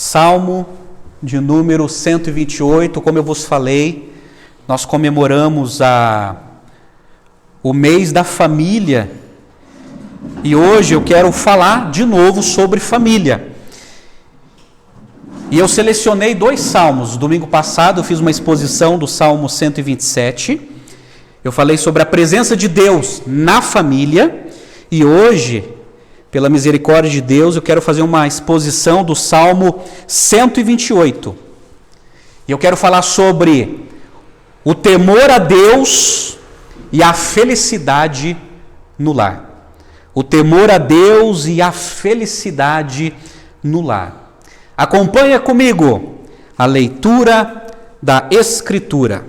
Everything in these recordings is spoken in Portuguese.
Salmo de número 128, como eu vos falei, nós comemoramos o mês da família e hoje eu quero falar de novo sobre família. E eu selecionei 2 salmos. Domingo passado eu fiz uma exposição do Salmo 127. Eu falei sobre a presença de Deus na família. E hoje, pela misericórdia de Deus, eu quero fazer uma exposição do Salmo 128. E eu quero falar sobre o temor a Deus e a felicidade no lar. O temor a Deus e a felicidade no lar. Acompanha comigo a leitura da Escritura.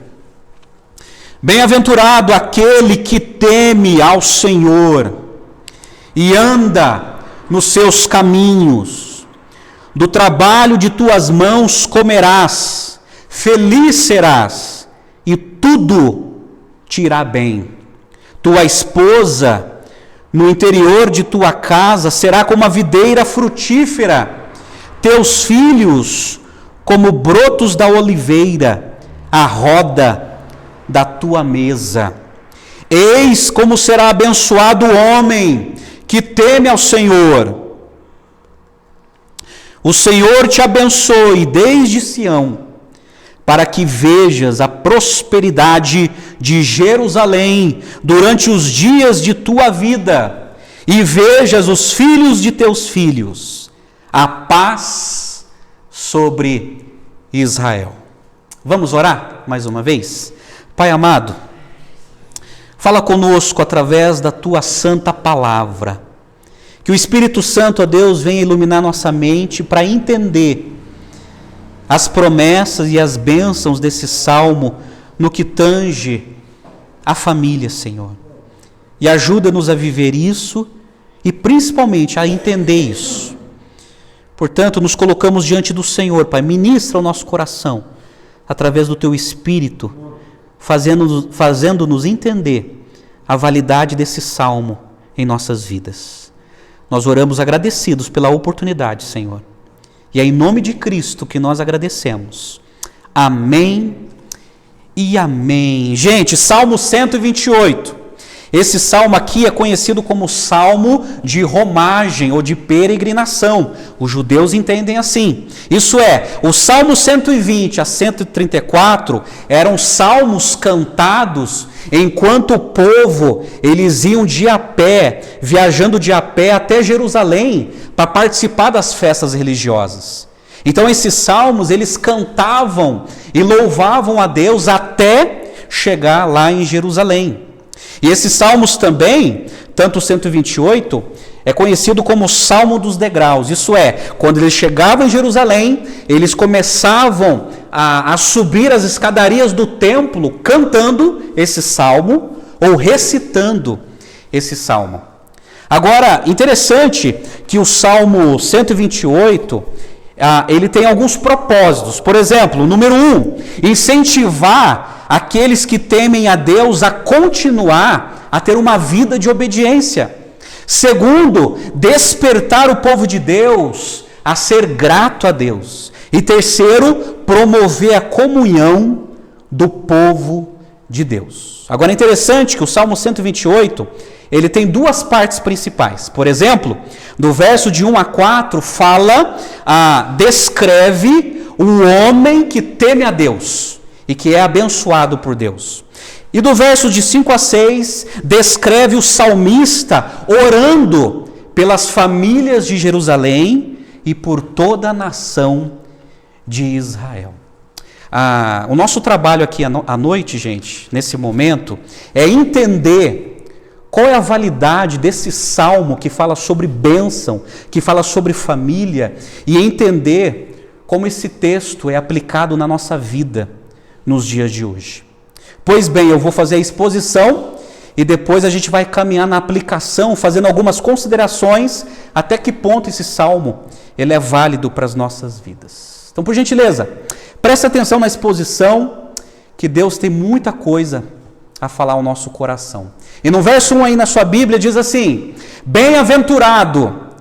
Bem-aventurado aquele que teme ao Senhor e anda nos seus caminhos. Do trabalho de tuas mãos comerás, feliz serás, e tudo te irá bem. Tua esposa no interior de tua casa será como a videira frutífera, teus filhos como brotos da oliveira, à roda da tua mesa. Eis como será abençoado o homem que teme ao Senhor. O Senhor te abençoe desde Sião, para que vejas a prosperidade de Jerusalém durante os dias de tua vida, e vejas os filhos de teus filhos. A paz sobre Israel. Vamos orar mais uma vez? Pai amado, fala conosco através da tua santa palavra. Que o Espírito Santo, ó Deus, venha iluminar nossa mente para entender as promessas e as bênçãos desse salmo no que tange a família, Senhor. E ajuda-nos a viver isso e principalmente a entender isso. Portanto, nos colocamos diante do Senhor, Pai. Ministra o nosso coração através do teu Espírito, fazendo-nos entender a validade desse salmo em nossas vidas. Nós oramos agradecidos pela oportunidade, Senhor. E é em nome de Cristo que nós agradecemos. Amém e amém. Gente, Salmo 128. Esse salmo aqui é conhecido como salmo de romagem ou de peregrinação. Os judeus entendem assim. Isso é, o Salmo 120 a 134 eram salmos cantados enquanto o povo, eles iam de a pé, viajando de a pé até Jerusalém para participar das festas religiosas. Então esses salmos, eles cantavam e louvavam a Deus até chegar lá em Jerusalém. E esses salmos também, tanto o 128, é conhecido como o Salmo dos Degraus. Isso é, quando eles chegavam em Jerusalém, eles começavam a subir as escadarias do templo cantando esse salmo ou recitando esse salmo. Agora, interessante que o Salmo 128, ele tem alguns propósitos. Por exemplo, número 1, incentivar aqueles que temem a Deus a continuar a ter uma vida de obediência. Segundo, despertar o povo de Deus a ser grato a Deus. E terceiro, promover a comunhão do povo de Deus. Agora é interessante que o Salmo 128, ele tem 2 partes principais. Por exemplo, do verso de 1 a 4, descreve um homem que teme a Deus e que é abençoado por Deus. E do verso de 5 a 6, descreve o salmista orando pelas famílias de Jerusalém e por toda a nação de Israel. O nosso trabalho aqui à noite, gente, nesse momento, é entender qual é a validade desse salmo que fala sobre bênção, que fala sobre família, e entender como esse texto é aplicado na nossa vida nos dias de hoje. Pois bem, eu vou fazer a exposição e depois a gente vai caminhar na aplicação, fazendo algumas considerações até que ponto esse salmo ele é válido para as nossas vidas. Então, por gentileza, preste atenção na exposição, que Deus tem muita coisa a falar ao nosso coração. E no verso 1 aí na sua Bíblia diz assim: bem-aventurado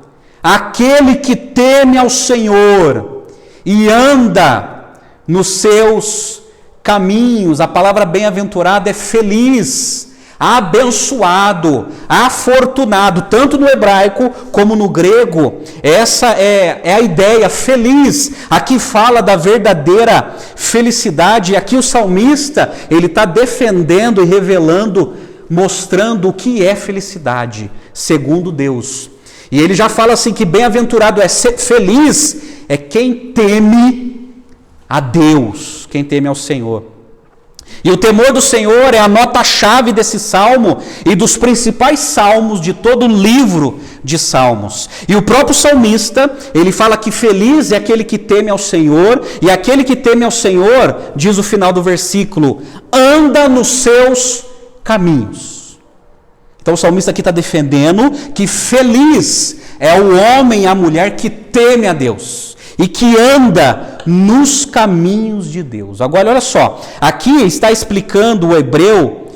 aquele que teme ao Senhor e anda nos seus caminhos. A palavra bem-aventurado é feliz, abençoado, afortunado, tanto no hebraico como no grego. Essa é a ideia, feliz. Aqui fala da verdadeira felicidade. E aqui o salmista, ele está defendendo e revelando, mostrando o que é felicidade, segundo Deus. E ele já fala assim que bem-aventurado feliz é quem teme a Deus, quem teme ao Senhor. E o temor do Senhor é a nota-chave desse salmo e dos principais salmos de todo o livro de salmos. E o próprio salmista, ele fala que feliz é aquele que teme ao Senhor, e aquele que teme ao Senhor, diz o final do versículo, anda nos seus caminhos. Então o salmista aqui está defendendo que feliz é o homem e a mulher que teme a Deus e que anda nos caminhos de Deus. Agora olha só, aqui está explicando o hebreu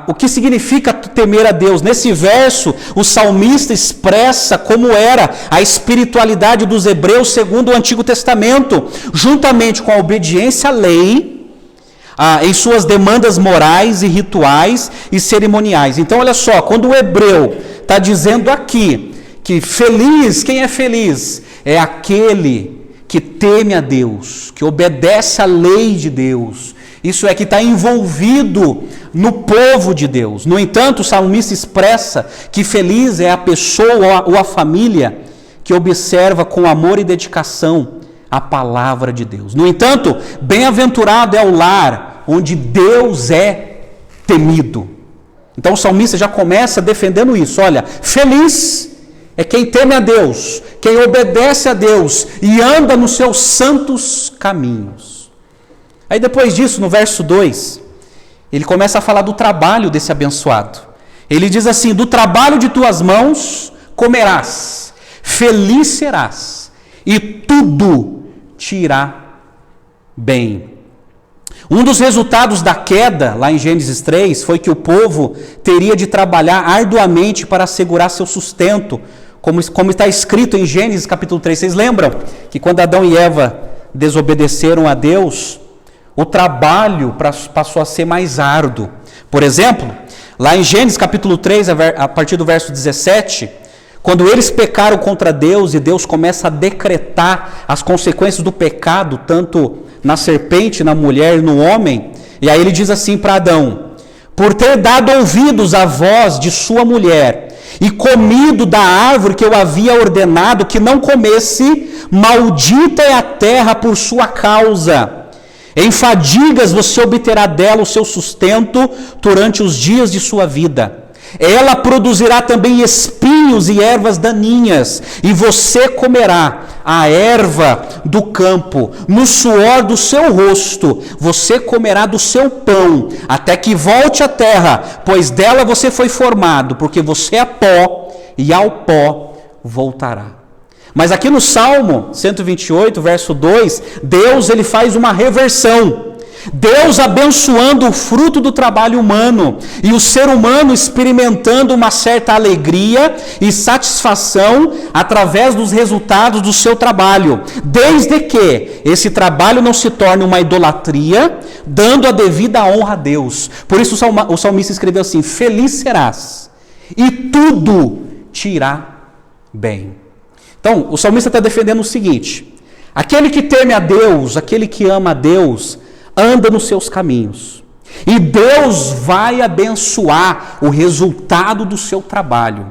o que significa temer a Deus. Nesse verso, o salmista expressa como era a espiritualidade dos hebreus segundo o Antigo Testamento, juntamente com a obediência à lei, em suas demandas morais e rituais e cerimoniais. Então olha só, quando o hebreu está dizendo aqui que feliz, quem é feliz? É aquele que teme a Deus, que obedece à lei de Deus. Isso é, que está envolvido no povo de Deus. No entanto, o salmista expressa que feliz é a pessoa ou a família que observa com amor e dedicação a palavra de Deus. No entanto, bem-aventurado é o lar onde Deus é temido. Então o salmista já começa defendendo isso. Olha, feliz é quem teme a Deus, quem obedece a Deus e anda nos seus santos caminhos. Aí depois disso, no verso 2, ele começa a falar do trabalho desse abençoado. Ele diz assim, do trabalho de tuas mãos comerás, feliz serás, e tudo te irá bem. Um dos resultados da queda, lá em Gênesis 3, foi que o povo teria de trabalhar arduamente para assegurar seu sustento, como está escrito em Gênesis capítulo 3. Vocês lembram que quando Adão e Eva desobedeceram a Deus, o trabalho passou a ser mais árduo. Por exemplo, lá em Gênesis capítulo 3, a partir do verso 17, quando eles pecaram contra Deus e Deus começa a decretar as consequências do pecado, tanto na serpente, na mulher e no homem, e aí ele diz assim para Adão, por ter dado ouvidos à voz de sua mulher e comido da árvore que eu havia ordenado que não comesse, maldita é a terra por sua causa. Em fadigas você obterá dela o seu sustento durante os dias de sua vida. Ela produzirá também espinhos e ervas daninhas, e você comerá a erva do campo. No suor do seu rosto você comerá do seu pão, até que volte à terra, pois dela você foi formado, porque você é pó, e ao pó voltará. Mas aqui no Salmo 128, verso 2, Deus ele faz uma reversão. Deus abençoando o fruto do trabalho humano e o ser humano experimentando uma certa alegria e satisfação através dos resultados do seu trabalho, desde que esse trabalho não se torne uma idolatria, dando a devida honra a Deus. Por isso o salmista escreveu assim, feliz serás e tudo te irá bem. Então o salmista está defendendo o seguinte, aquele que teme a Deus, aquele que ama a Deus, anda nos seus caminhos. E Deus vai abençoar o resultado do seu trabalho.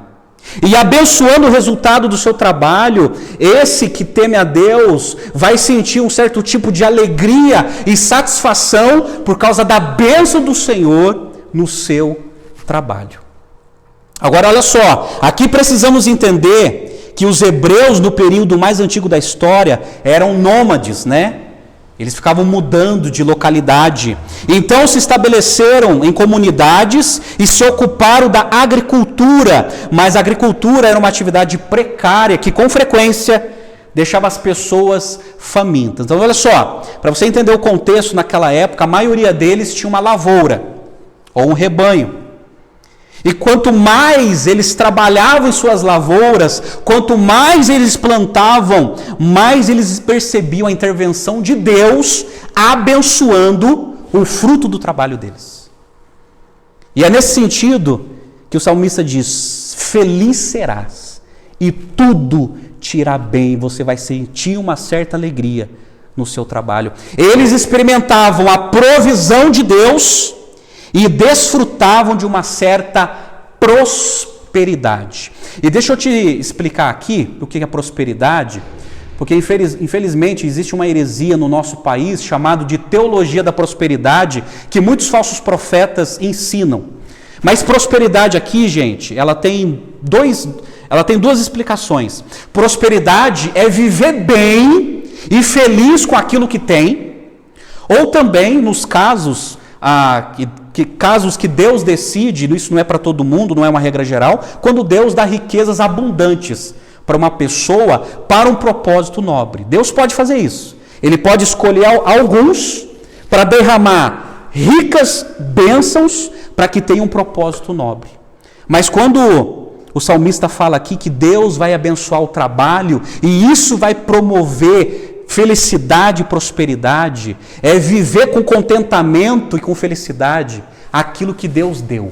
E abençoando o resultado do seu trabalho, esse que teme a Deus vai sentir um certo tipo de alegria e satisfação por causa da bênção do Senhor no seu trabalho. Agora olha só, aqui precisamos entender que os hebreus no período mais antigo da história eram nômades, né? Eles ficavam mudando de localidade. Então se estabeleceram em comunidades e se ocuparam da agricultura. Mas a agricultura era uma atividade precária que com frequência deixava as pessoas famintas. Então olha só, para você entender o contexto naquela época, a maioria deles tinha uma lavoura ou um rebanho. E quanto mais eles trabalhavam em suas lavouras, quanto mais eles plantavam, mais eles percebiam a intervenção de Deus abençoando o fruto do trabalho deles. E é nesse sentido que o salmista diz: feliz serás e tudo te irá bem, você vai sentir uma certa alegria no seu trabalho. Eles experimentavam a provisão de Deus e desfrutavam de uma certa prosperidade. E deixa eu te explicar aqui o que é prosperidade, porque infelizmente existe uma heresia no nosso país chamada de teologia da prosperidade, que muitos falsos profetas ensinam. Mas prosperidade aqui, gente, ela tem duas explicações. Prosperidade é viver bem e feliz com aquilo que tem, ou também nos casos que Deus decide, isso não é para todo mundo, não é uma regra geral, quando Deus dá riquezas abundantes para uma pessoa para um propósito nobre. Deus pode fazer isso. Ele pode escolher alguns para derramar ricas bênçãos para que tenha um propósito nobre. Mas quando o salmista fala aqui que Deus vai abençoar o trabalho e isso vai promover felicidade e prosperidade, é viver com contentamento e com felicidade aquilo que Deus deu.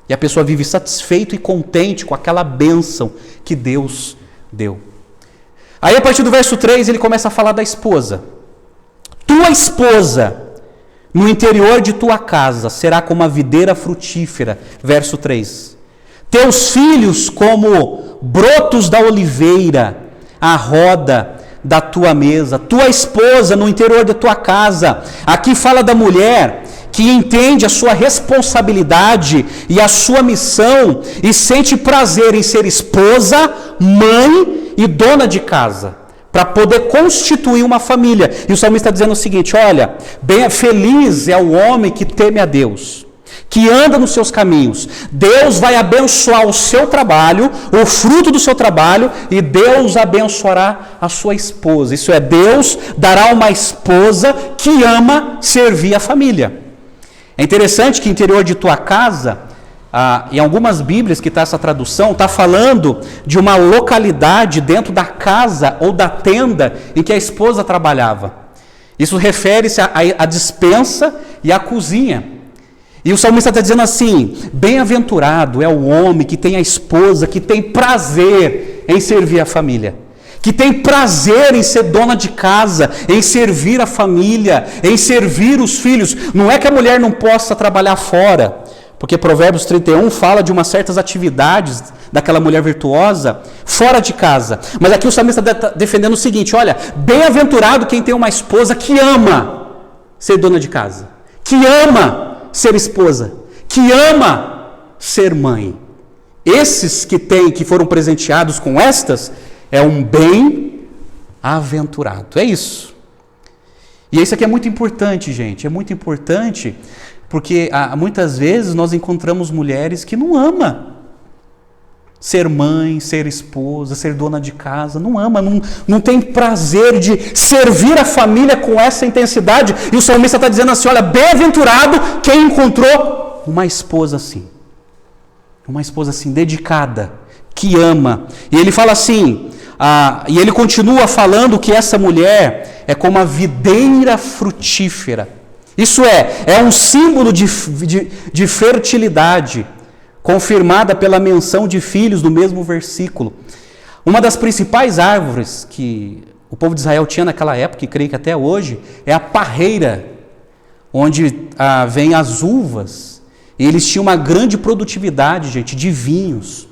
E a pessoa vive satisfeito e contente com aquela bênção que Deus deu. Aí a partir do verso 3 ele começa a falar da esposa. Tua esposa no interior de tua casa será como a videira frutífera. Verso 3. Teus filhos como brotos da oliveira, à roda da tua mesa. Tua esposa no interior da tua casa. Aqui fala da mulher que entende a sua responsabilidade e a sua missão e sente prazer em ser esposa, mãe e dona de casa, para poder constituir uma família. E o salmista está dizendo o seguinte: olha, bem feliz é o homem que teme a Deus, que anda nos seus caminhos. Deus vai abençoar o seu trabalho, o fruto do seu trabalho, e Deus abençoará a sua esposa. Isso é, Deus dará uma esposa que ama servir a família. É interessante que interior de tua casa, em algumas Bíblias que está essa tradução, está falando de uma localidade dentro da casa ou da tenda em que a esposa trabalhava. Isso refere-se à despensa e à cozinha. E o salmista está dizendo assim: bem-aventurado é o homem que tem a esposa, que tem prazer em servir a família, que tem prazer em ser dona de casa, em servir a família, em servir os filhos. Não é que a mulher não possa trabalhar fora, porque Provérbios 31 fala de umas certas atividades daquela mulher virtuosa fora de casa. Mas aqui o salmista está defendendo o seguinte: olha, bem-aventurado quem tem uma esposa que ama ser dona de casa, que ama ser esposa, que ama ser mãe. Esses que foram presenteados com estas, é um bem-aventurado. É isso. E isso aqui é muito importante, gente. É muito importante porque muitas vezes nós encontramos mulheres que não amam ser mãe, ser esposa, ser dona de casa. Não ama, não tem prazer de servir a família com essa intensidade. E o salmista está dizendo assim: olha, bem-aventurado quem encontrou uma esposa assim. Uma esposa assim, dedicada, que ama. E ele fala assim, e ele continua falando que essa mulher é como a videira frutífera. Isso é um símbolo de fertilidade, confirmada pela menção de filhos no mesmo versículo. Uma das principais árvores que o povo de Israel tinha naquela época, e creio que até hoje, é a parreira, onde vêm as uvas. E eles tinham uma grande produtividade, gente, de vinhos.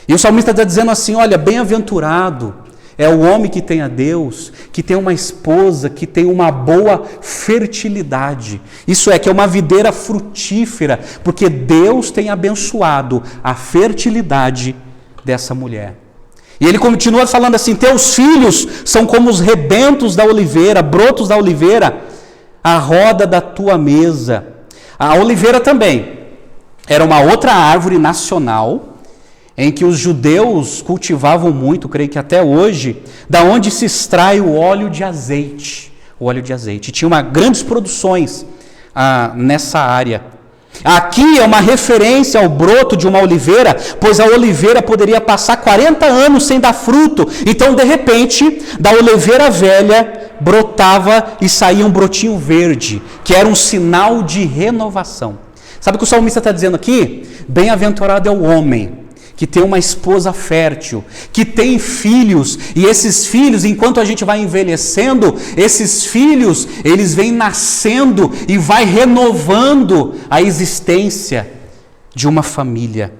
E o salmista está dizendo assim: olha, bem-aventurado é o homem que tem a Deus, que tem uma esposa, que tem uma boa fertilidade. Isso é, que é uma videira frutífera, porque Deus tem abençoado a fertilidade dessa mulher. E ele continua falando assim: teus filhos são como os rebentos da oliveira, brotos da oliveira, a roda da tua mesa. A oliveira também era uma outra árvore nacional, em que os judeus cultivavam muito, creio que até hoje, da onde se extrai o óleo de azeite. O óleo de azeite. Tinha grandes produções nessa área. Aqui é uma referência ao broto de uma oliveira, pois a oliveira poderia passar 40 anos sem dar fruto. Então, de repente, da oliveira velha brotava e saía um brotinho verde, que era um sinal de renovação. Sabe o que o salmista está dizendo aqui? Bem-aventurado é o homem que tem uma esposa fértil, que tem filhos, e esses filhos, enquanto a gente vai envelhecendo, esses filhos, eles vêm nascendo e vai renovando a existência de uma família.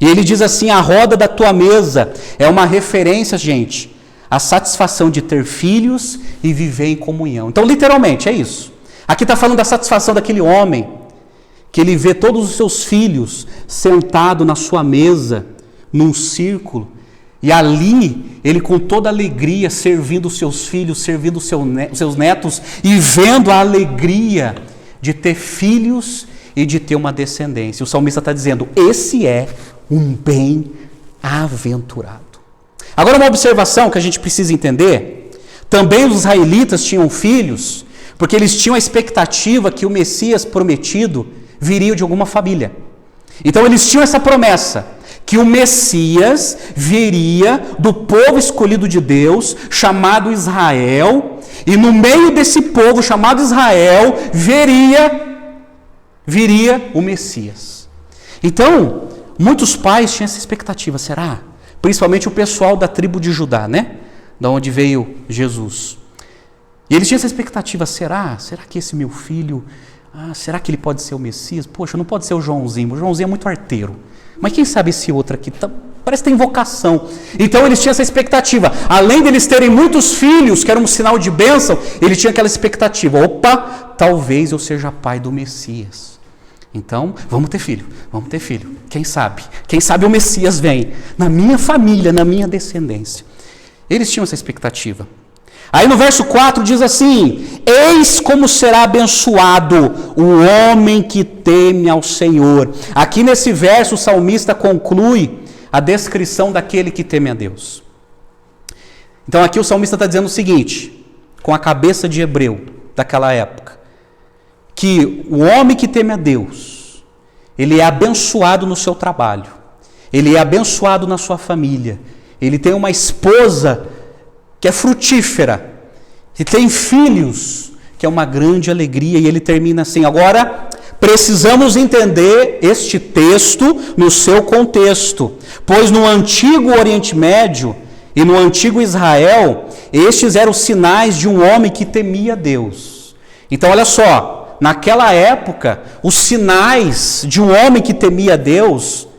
E ele diz assim, a roda da tua mesa é uma referência, gente, à satisfação de ter filhos e viver em comunhão. Então, literalmente, é isso. Aqui está falando da satisfação daquele homem, que ele vê todos os seus filhos sentados na sua mesa, num círculo, e ali, ele com toda alegria, servindo os seus filhos, servindo os seus netos, e vendo a alegria de ter filhos e de ter uma descendência. O salmista está dizendo, esse é um bem-aventurado. Agora uma observação que a gente precisa entender, também os israelitas tinham filhos, porque eles tinham a expectativa que o Messias prometido viria de alguma família. Então eles tinham essa promessa, que o Messias viria do povo escolhido de Deus, chamado Israel, e no meio desse povo chamado Israel, viria o Messias. Então, muitos pais tinham essa expectativa, será? Principalmente o pessoal da tribo de Judá, né? Da onde veio Jesus. E eles tinham essa expectativa, será? Será que esse meu filho... será que ele pode ser o Messias? Poxa, não pode ser o Joãozinho é muito arteiro. Mas quem sabe esse outro aqui? Parece que tem vocação. Então eles tinham essa expectativa. Além deles terem muitos filhos, que era um sinal de bênção, ele tinha aquela expectativa. Opa, talvez eu seja pai do Messias. Então, vamos ter filho. Quem sabe? Quem sabe o Messias vem na minha família, na minha descendência. Eles tinham essa expectativa. Aí no verso 4 diz assim, eis como será abençoado o homem que teme ao Senhor. Aqui nesse verso o salmista conclui a descrição daquele que teme a Deus. Então aqui o salmista está dizendo o seguinte, com a cabeça de hebreu daquela época, que o homem que teme a Deus, ele é abençoado no seu trabalho, ele é abençoado na sua família, ele tem uma esposa que é frutífera, que tem filhos, que é uma grande alegria, e ele termina assim, agora precisamos entender este texto no seu contexto, pois no antigo Oriente Médio e no antigo Israel, estes eram os sinais de um homem que temia Deus. Então olha só, naquela época, os sinais de um homem que temia Deus,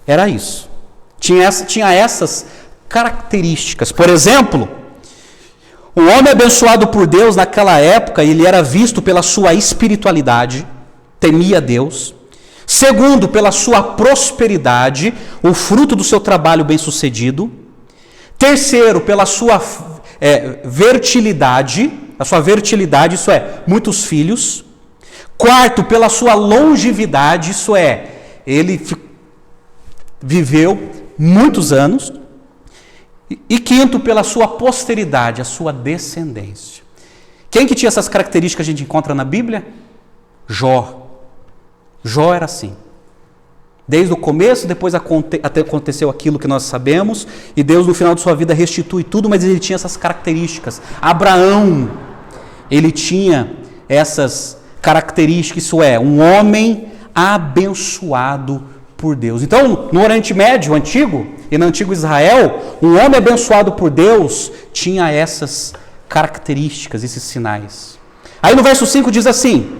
era isso, tinha essas características. Por exemplo, o homem abençoado por Deus naquela época, ele era visto pela sua espiritualidade, temia Deus. Segundo, pela sua prosperidade, o fruto do seu trabalho bem-sucedido. Terceiro, pela sua fertilidade, isso é, muitos filhos. Quarto, pela sua longevidade, isso é, ele viveu muitos anos. E quinto, pela sua posteridade, a sua descendência. Quem que tinha essas características que a gente encontra na Bíblia? Jó. Jó era assim. Desde o começo, depois até aconteceu aquilo que nós sabemos, e Deus no final de sua vida restitui tudo, mas ele tinha essas características. Abraão, ele tinha essas características, isso é, um homem abençoado por Deus. Então, no Oriente Médio antigo e no antigo Israel, um homem abençoado por Deus tinha essas características, esses sinais. Aí no verso 5 diz assim,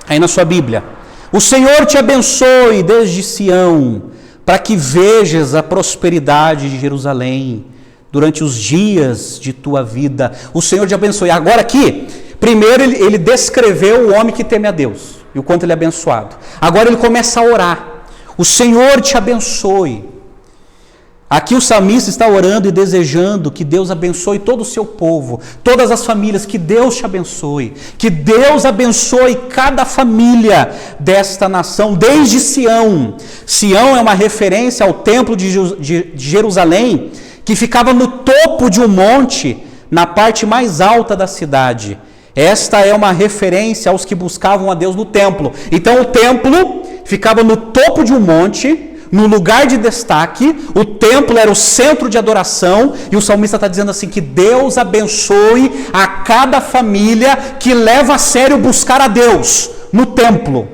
aí na sua Bíblia, o Senhor te abençoe desde Sião, para que vejas a prosperidade de Jerusalém durante os dias de tua vida. O Senhor te abençoe. Agora aqui, primeiro ele descreveu o homem que teme a Deus e o quanto ele é abençoado. Agora ele começa a orar. O Senhor te abençoe. Aqui o salmista está orando e desejando que Deus abençoe todo o seu povo, todas as famílias, que Deus te abençoe. Que Deus abençoe cada família desta nação, desde Sião. Sião é uma referência ao templo de Jerusalém, que ficava no topo de um monte, na parte mais alta da cidade. Esta é uma referência aos que buscavam a Deus no templo. Então o templo ficava no topo de um monte, no lugar de destaque. O templo era o centro de adoração, e o salmista está dizendo assim, que Deus abençoe a cada família que leva a sério buscar a Deus no templo.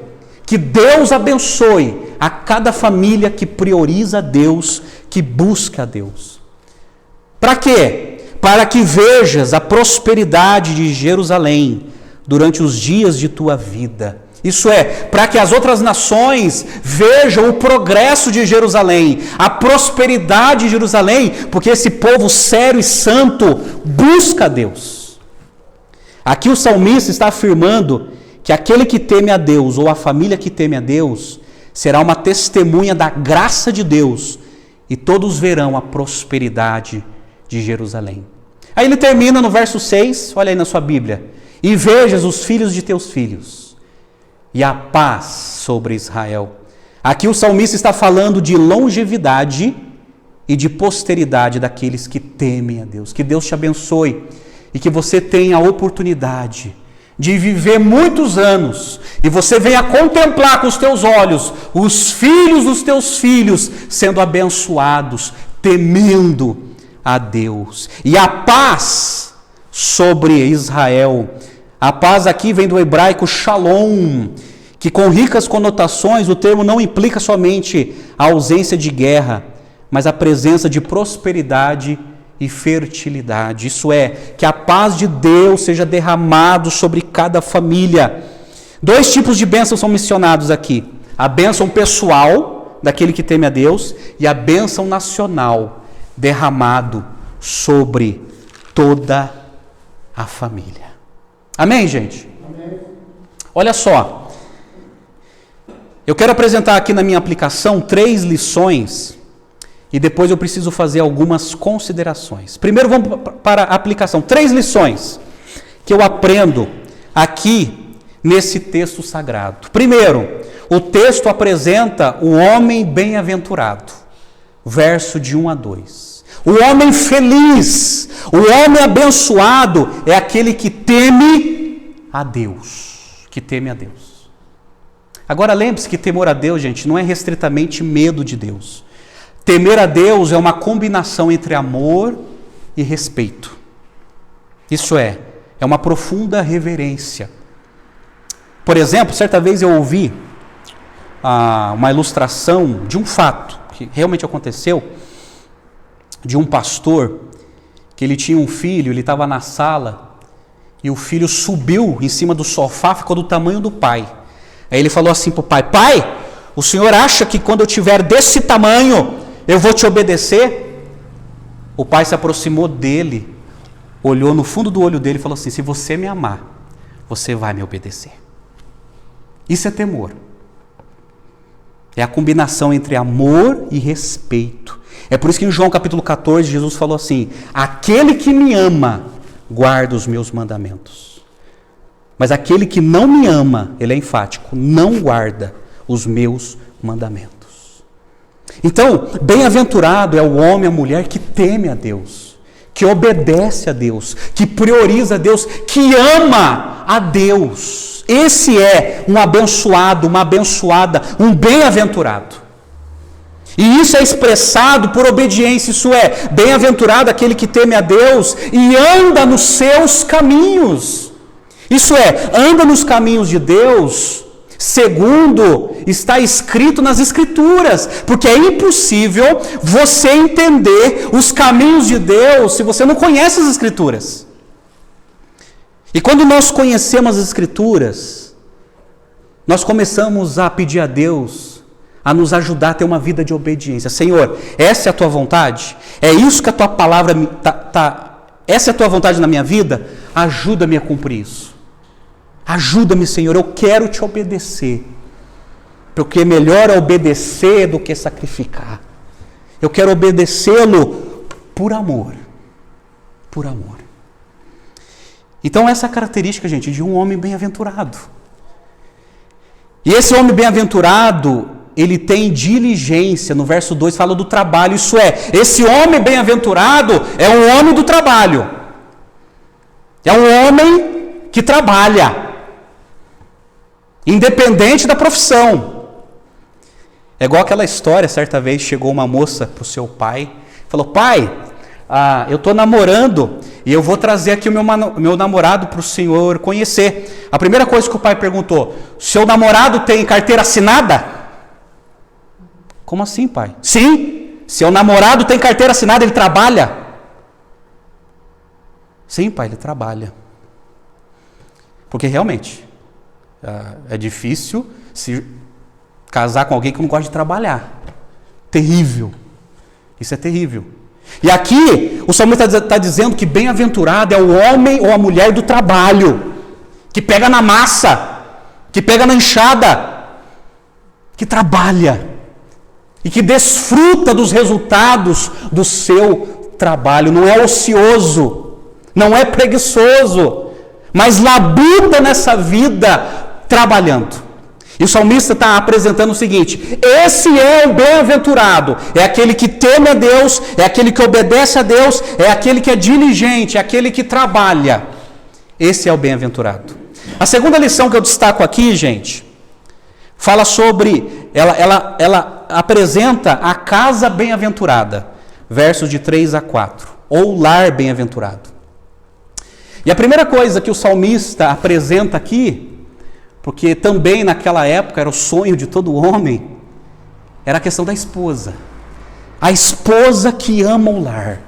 Que Deus abençoe a cada família que prioriza a Deus, que busca a Deus. Para quê? Para que vejas a prosperidade de Jerusalém durante os dias de tua vida. Isso é, para que as outras nações vejam o progresso de Jerusalém, a prosperidade de Jerusalém, porque esse povo sério e santo busca a Deus. Aqui o salmista está afirmando que aquele que teme a Deus, ou a família que teme a Deus, será uma testemunha da graça de Deus, e todos verão a prosperidade de Jerusalém. Aí ele termina no verso 6, olha aí na sua Bíblia, e vejas os filhos de teus filhos, e a paz sobre Israel. Aqui o salmista está falando de longevidade e de posteridade daqueles que temem a Deus. Que Deus te abençoe e que você tenha a oportunidade de viver muitos anos e você venha contemplar com os teus olhos os filhos dos teus filhos sendo abençoados, temendo a Deus. E a paz sobre Israel. A paz aqui vem do hebraico shalom, que com ricas conotações o termo não implica somente a ausência de guerra, mas a presença de prosperidade e fertilidade. Isso é, que a paz de Deus seja derramado sobre cada família. 2 tipos de bênçãos são mencionados aqui. A bênção pessoal, daquele que teme a Deus, e a bênção nacional, derramado sobre toda a família. Amém, gente? Amém. Olha só, eu quero apresentar aqui na minha aplicação 3 lições e depois eu preciso fazer algumas considerações. Primeiro vamos para a aplicação. 3 lições que eu aprendo aqui nesse texto sagrado. Primeiro, o texto apresenta o homem bem-aventurado, verso de 1 a 2. O homem feliz, o homem abençoado é aquele que teme a Deus, que teme a Deus. Agora lembre-se que temor a Deus, gente, não é restritamente medo de Deus. Temer a Deus é uma combinação entre amor e respeito. Isso é uma profunda reverência. Por exemplo, certa vez eu ouvi uma ilustração de um fato que realmente aconteceu, de um pastor, que ele tinha um filho, ele estava na sala, e o filho subiu em cima do sofá, ficou do tamanho do pai. Aí ele falou assim para o pai, pai, o senhor acha que quando eu tiver desse tamanho, eu vou te obedecer? O pai se aproximou dele, olhou no fundo do olho dele e falou assim, se você me amar, você vai me obedecer. Isso é temor. É a combinação entre amor e respeito. É por isso que em João capítulo 14, Jesus falou assim, aquele que me ama, guarda os meus mandamentos. Mas aquele que não me ama, ele é enfático, não guarda os meus mandamentos. Então, bem-aventurado é o homem, a mulher que teme a Deus, que obedece a Deus, que prioriza a Deus, que ama a Deus. Esse é um abençoado, uma abençoada, um bem-aventurado. E isso é expressado por obediência, isso é, bem-aventurado aquele que teme a Deus e anda nos seus caminhos. Isso é, anda nos caminhos de Deus, segundo está escrito nas Escrituras, porque é impossível você entender os caminhos de Deus se você não conhece as Escrituras. E quando nós conhecemos as Escrituras, nós começamos a pedir a Deus a nos ajudar a ter uma vida de obediência. Senhor, essa é a tua vontade? É isso que a tua palavra essa é a tua vontade na minha vida? Ajuda-me a cumprir isso. Ajuda-me, Senhor, eu quero te obedecer. Porque melhor é obedecer do que sacrificar. Eu quero obedecê-lo por amor. Por amor. Então essa é a característica, gente, de um homem bem-aventurado. E esse homem bem-aventurado, ele tem diligência. No verso 2 fala do trabalho. Isso é, esse homem bem-aventurado é um homem do trabalho. É um homem que que trabalha, independente da profissão. É igual aquela história, certa vez chegou uma moça para o seu pai, falou: pai, eu estou namorando e eu vou trazer aqui o meu namorado para o senhor conhecer. A primeira coisa que o pai perguntou: seu namorado tem carteira assinada? Como assim, pai? Sim, seu namorado tem carteira assinada, ele trabalha? Sim, pai, ele trabalha. Porque realmente é difícil se casar com alguém que não gosta de trabalhar. Terrível. Isso é terrível. E aqui o salmista está dizendo que bem-aventurado é o homem ou a mulher do trabalho, que pega na massa, que pega na enxada, que trabalha e que desfruta dos resultados do seu trabalho. Não é ocioso, não é preguiçoso, mas labuta nessa vida trabalhando. E o salmista está apresentando o seguinte: esse é o bem-aventurado, é aquele que teme a Deus, é aquele que obedece a Deus, é aquele que é diligente, é aquele que trabalha. Esse é o bem-aventurado. A segunda lição que eu destaco aqui, gente, fala sobre, ela apresenta a casa bem-aventurada, versos de 3 a 4, ou lar bem-aventurado. E a primeira coisa que o salmista apresenta aqui, porque também naquela época era o sonho de todo homem, era a questão da esposa. A esposa que ama o lar.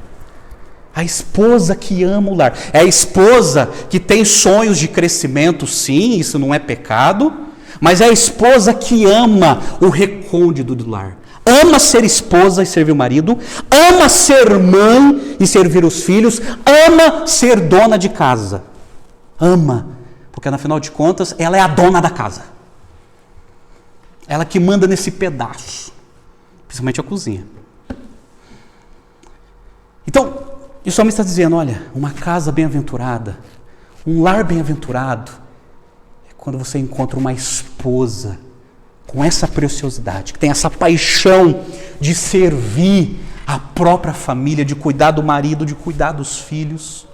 A esposa que ama o lar. É a esposa que tem sonhos de crescimento, sim, isso não é pecado, mas é a esposa que ama o recôndito do lar. Ama ser esposa e servir o marido, ama ser mãe e servir os filhos, ama ser dona de casa. Ama. Porque, afinal de contas, ela é a dona da casa. Ela que manda nesse pedaço. Principalmente a cozinha. Então, o salmista está dizendo, olha, uma casa bem-aventurada, um lar bem-aventurado, é quando você encontra uma esposa com essa preciosidade, que tem essa paixão de servir a própria família, de cuidar do marido, de cuidar dos filhos.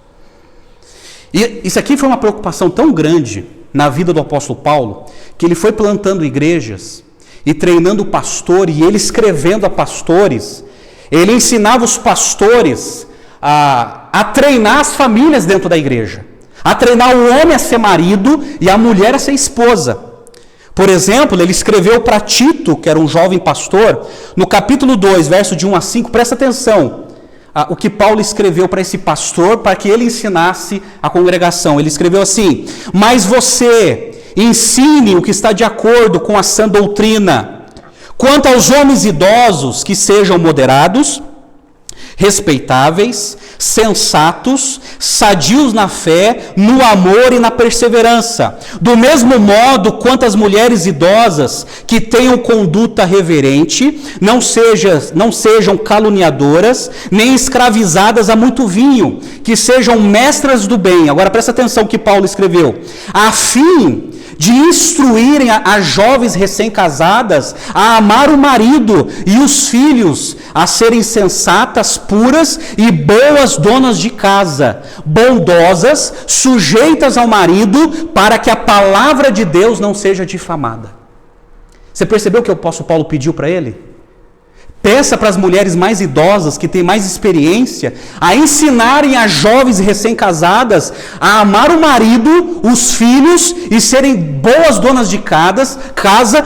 E isso aqui foi uma preocupação tão grande na vida do apóstolo Paulo, que ele foi plantando igrejas e treinando pastor, e ele escrevendo a pastores, ele ensinava os pastores a treinar as famílias dentro da igreja, a treinar o homem a ser marido e a mulher a ser esposa. Por exemplo, ele escreveu para Tito, que era um jovem pastor, no capítulo 2, verso de 1 a 5, presta atenção, o que Paulo escreveu para esse pastor, para que ele ensinasse a congregação. Ele escreveu assim: mas você ensine o que está de acordo com a sã doutrina. Quanto aos homens idosos, que sejam moderados, respeitáveis, sensatos, sadios na fé, no amor e na perseverança. Do mesmo modo, quanto às mulheres idosas, que tenham conduta reverente, não sejam caluniadoras, nem escravizadas a muito vinho, que sejam mestras do bem. Agora presta atenção que Paulo escreveu: a fim de instruírem as jovens recém-casadas a amar o marido e os filhos, a serem sensatas, puras e boas donas de casa, bondosas, sujeitas ao marido, para que a palavra de Deus não seja difamada. Você percebeu o que o apóstolo Paulo pediu para ele? Peça para as mulheres mais idosas, que têm mais experiência, a ensinarem as jovens recém-casadas a amar o marido, os filhos e serem boas donas de casa,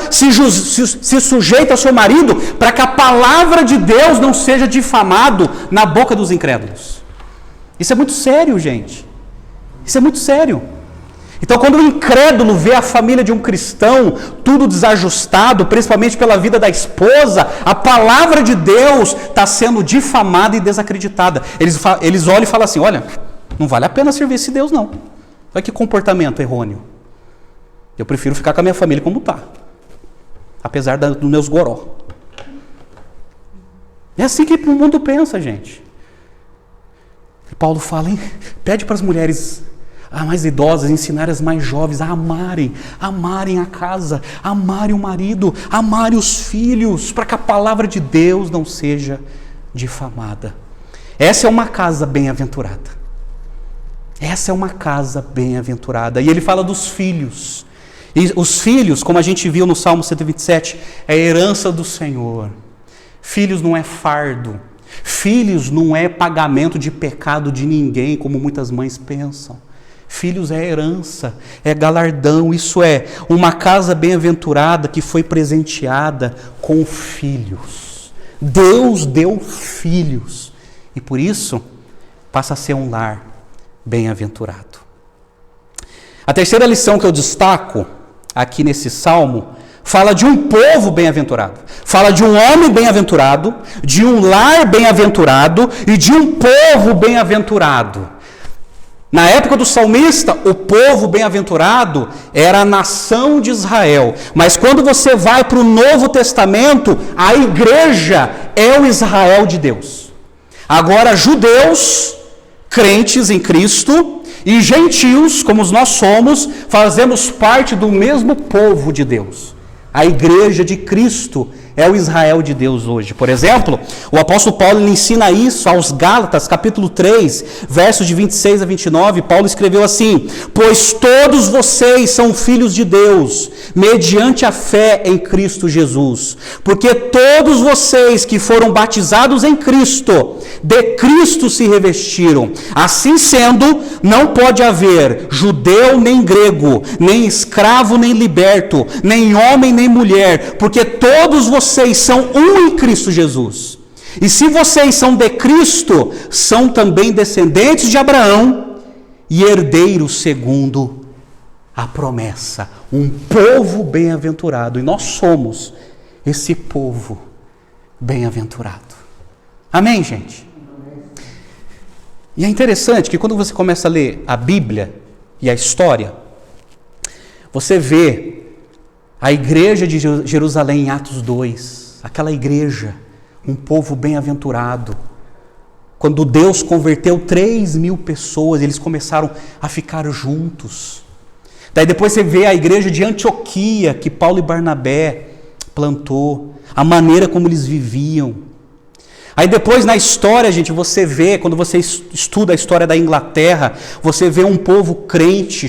se sujeitam ao seu marido, para que a palavra de Deus não seja difamado na boca dos incrédulos. Isso é muito sério, gente. Isso é muito sério. Então, quando o incrédulo vê a família de um cristão tudo desajustado, principalmente pela vida da esposa, a palavra de Deus está sendo difamada e desacreditada. Eles olham e falam assim: olha, não vale a pena servir esse Deus, não. Olha que comportamento errôneo. Eu prefiro ficar com a minha família como está, apesar dos meus goró. É assim que o mundo pensa, gente. E Paulo fala, hein? Pede para as mulheres mais idosas, ensinar as mais jovens a amarem a casa, amarem o marido, amarem os filhos, para que a palavra de Deus não seja difamada. Essa é uma casa bem-aventurada. Essa é uma casa bem-aventurada. E ele fala dos filhos. E os filhos, como a gente viu no Salmo 127, é a herança do Senhor. Filhos não é fardo. Filhos não é pagamento de pecado de ninguém, como muitas mães pensam. Filhos é herança, é galardão. Isso é uma casa bem-aventurada que foi presenteada com filhos. Deus deu filhos. E por isso passa a ser um lar bem-aventurado. A terceira lição que eu destaco aqui nesse salmo fala de um povo bem-aventurado. Fala de um homem bem-aventurado, de um lar bem-aventurado e de um povo bem-aventurado. Na época do salmista, o povo bem-aventurado era a nação de Israel. Mas quando você vai para o Novo Testamento, a igreja é o Israel de Deus. Agora, judeus, crentes em Cristo, e gentios, como nós somos, fazemos parte do mesmo povo de Deus. A igreja de Cristo é o Israel de Deus hoje. Por exemplo, o apóstolo Paulo ele ensina isso aos Gálatas, capítulo 3, versos de 26 a 29. Paulo escreveu assim: pois todos vocês são filhos de Deus, mediante a fé em Cristo Jesus. Porque todos vocês que foram batizados em Cristo, de Cristo se revestiram. Assim sendo, não pode haver judeu nem grego, nem escravo nem liberto, nem homem nem mulher, porque todos vocês são um em Cristo Jesus. E se vocês são de Cristo, são também descendentes de Abraão e herdeiros segundo a promessa. Um povo bem-aventurado. E nós somos esse povo bem-aventurado. Amém, gente? E é interessante que quando você começa a ler a Bíblia e a história, você vê a igreja de Jerusalém em Atos 2, aquela igreja, um povo bem-aventurado. Quando Deus converteu 3.000 pessoas, eles começaram a ficar juntos. Daí depois você vê a igreja de Antioquia, que Paulo e Barnabé plantou, a maneira como eles viviam. Aí depois na história, gente, você vê, quando você estuda a história da Inglaterra, você vê um povo crente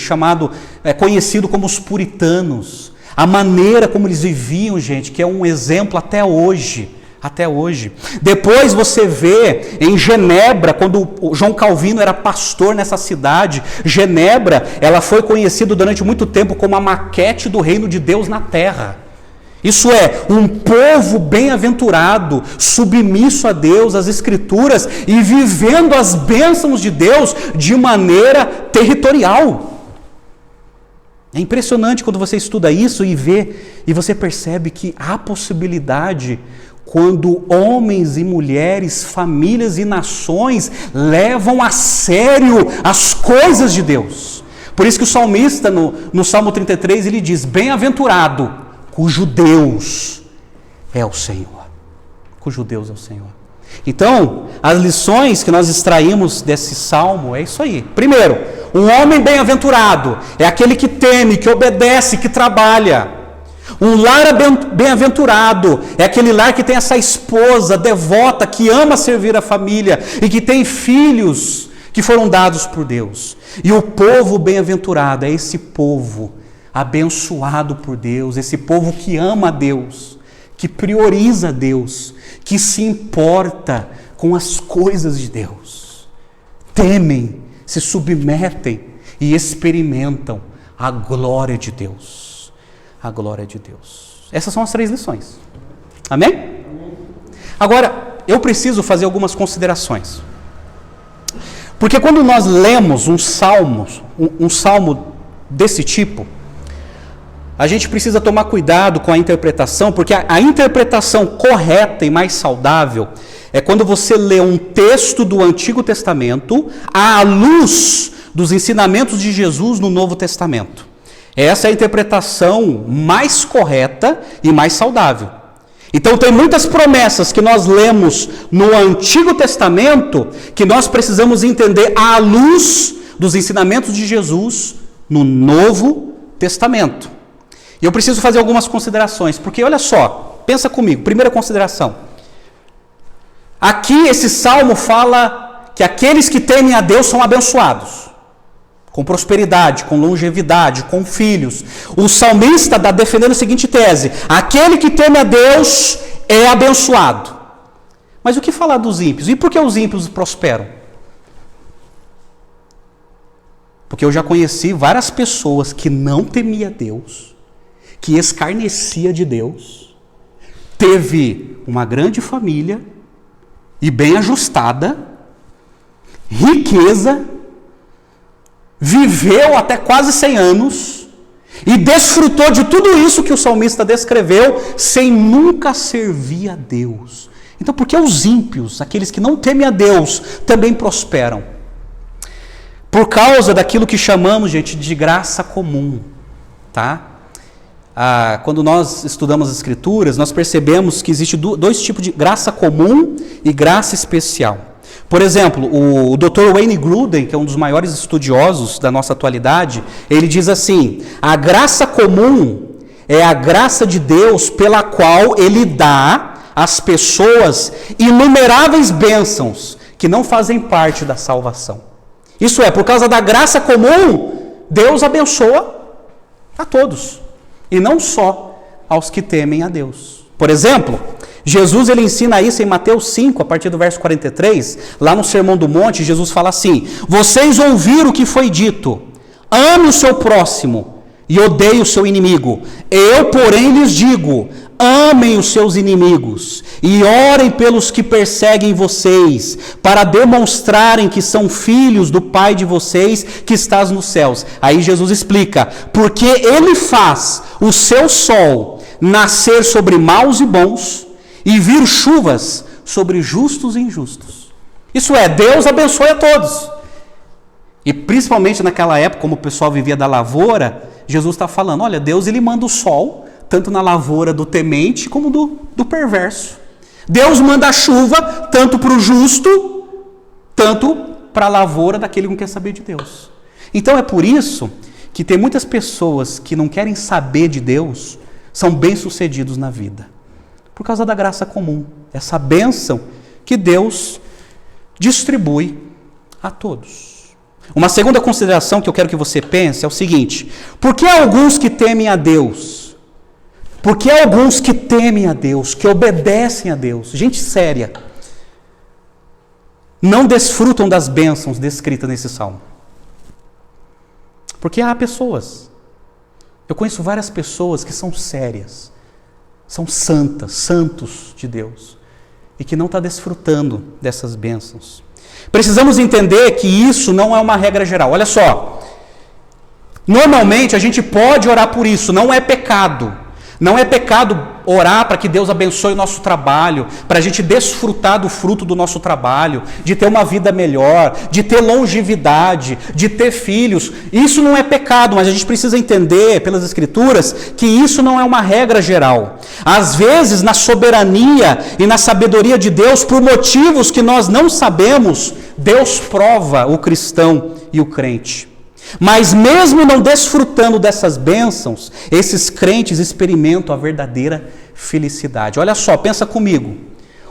conhecido como os puritanos. A maneira como eles viviam, gente, que é um exemplo até hoje. Até hoje. Depois você vê em Genebra, quando o João Calvino era pastor nessa cidade, Genebra, ela foi conhecida durante muito tempo como a maquete do reino de Deus na terra. Isso é, um povo bem-aventurado, submisso a Deus, às Escrituras, e vivendo as bênçãos de Deus de maneira territorial. É impressionante quando você estuda isso e vê, e você percebe que há possibilidade quando homens e mulheres, famílias e nações levam a sério as coisas de Deus. Por isso que o salmista, no Salmo 33, ele diz: bem-aventurado, cujo Deus é o Senhor. Cujo Deus é o Senhor. Então, as lições que nós extraímos desse salmo é isso aí. Primeiro, um homem bem-aventurado é aquele que teme, que obedece, que trabalha. Um lar bem-aventurado é aquele lar que tem essa esposa devota, que ama servir a família e que tem filhos que foram dados por Deus. E o povo bem-aventurado é esse povo abençoado por Deus, esse povo que ama a Deus, que prioriza a Deus, que se importa com as coisas de Deus. Temem, se submetem e experimentam a glória de Deus. A glória de Deus. Essas são as 3 lições. Amém? Agora, eu preciso fazer algumas considerações. Porque quando nós lemos um salmo desse tipo, a gente precisa tomar cuidado com a interpretação, porque a interpretação correta e mais saudável é quando você lê um texto do Antigo Testamento à luz dos ensinamentos de Jesus no Novo Testamento. Essa é a interpretação mais correta e mais saudável. Então tem muitas promessas que nós lemos no Antigo Testamento que nós precisamos entender à luz dos ensinamentos de Jesus no Novo Testamento. E eu preciso fazer algumas considerações, porque olha só, pensa comigo, primeira consideração. Aqui esse salmo fala que aqueles que temem a Deus são abençoados. com prosperidade, com longevidade, com filhos. O salmista está defendendo a seguinte tese: aquele que teme a Deus é abençoado. Mas o que falar dos ímpios? E por que os ímpios prosperam? Porque eu já conheci várias pessoas que não temia Deus, que escarnecia de Deus, teve uma grande família e bem ajustada, riqueza, viveu até quase 100 anos e desfrutou de tudo isso que o salmista descreveu sem nunca servir a Deus. Então, por que os ímpios, aqueles que não temem a Deus, também prosperam? Por causa daquilo que chamamos, gente, de graça comum, tá? Quando nós estudamos as Escrituras, nós percebemos que existe dois tipos de graça comum e graça especial. Por exemplo, o Dr. Wayne Grudem, que é um dos maiores estudiosos da nossa atualidade, ele diz assim: a graça comum é a graça de Deus pela qual ele dá às pessoas inumeráveis bênçãos que não fazem parte da salvação. Isso é, por causa da graça comum, Deus abençoa a todos, e não só aos que temem a Deus. Por exemplo, Jesus ele ensina isso em Mateus 5, a partir do verso 43, lá no Sermão do Monte, Jesus fala assim: vocês ouviram o que foi dito, ame o seu próximo e odeie o seu inimigo. Eu, porém, lhes digo, amem os seus inimigos e orem pelos que perseguem vocês, para demonstrarem que são filhos do Pai de vocês que estás nos céus. Aí Jesus explica: porque Ele faz o seu sol nascer sobre maus e bons e vir chuvas sobre justos e injustos. Isso é, Deus abençoe a todos. E principalmente naquela época, como o pessoal vivia da lavoura, Jesus está falando: olha, Deus ele manda o sol tanto na lavoura do temente como do perverso. Deus manda a chuva tanto para o justo, tanto para a lavoura daquele que não quer saber de Deus. Então é por isso que tem muitas pessoas que não querem saber de Deus, são bem-sucedidos na vida. Por causa da graça comum, essa bênção que Deus distribui a todos. Uma segunda consideração que eu quero que você pense é o seguinte: por que alguns que temem a Deus, por que alguns que temem a Deus, que obedecem a Deus, gente séria, não desfrutam das bênçãos descritas nesse salmo? Porque há pessoas, eu conheço várias pessoas que são sérias, são santas, santos de Deus, e que não estão desfrutando dessas bênçãos. Precisamos entender que isso não é uma regra geral. Olha só, normalmente a gente pode orar por isso, não é pecado. Não é pecado orar para que Deus abençoe o nosso trabalho, para a gente desfrutar do fruto do nosso trabalho, de ter uma vida melhor, de ter longevidade, de ter filhos. Isso não é pecado, mas a gente precisa entender pelas Escrituras que isso não é uma regra geral. Às vezes, na soberania e na sabedoria de Deus, por motivos que nós não sabemos, Deus prova o cristão e o crente. Mas mesmo não desfrutando dessas bênçãos, esses crentes experimentam a verdadeira felicidade. Olha só, pensa comigo.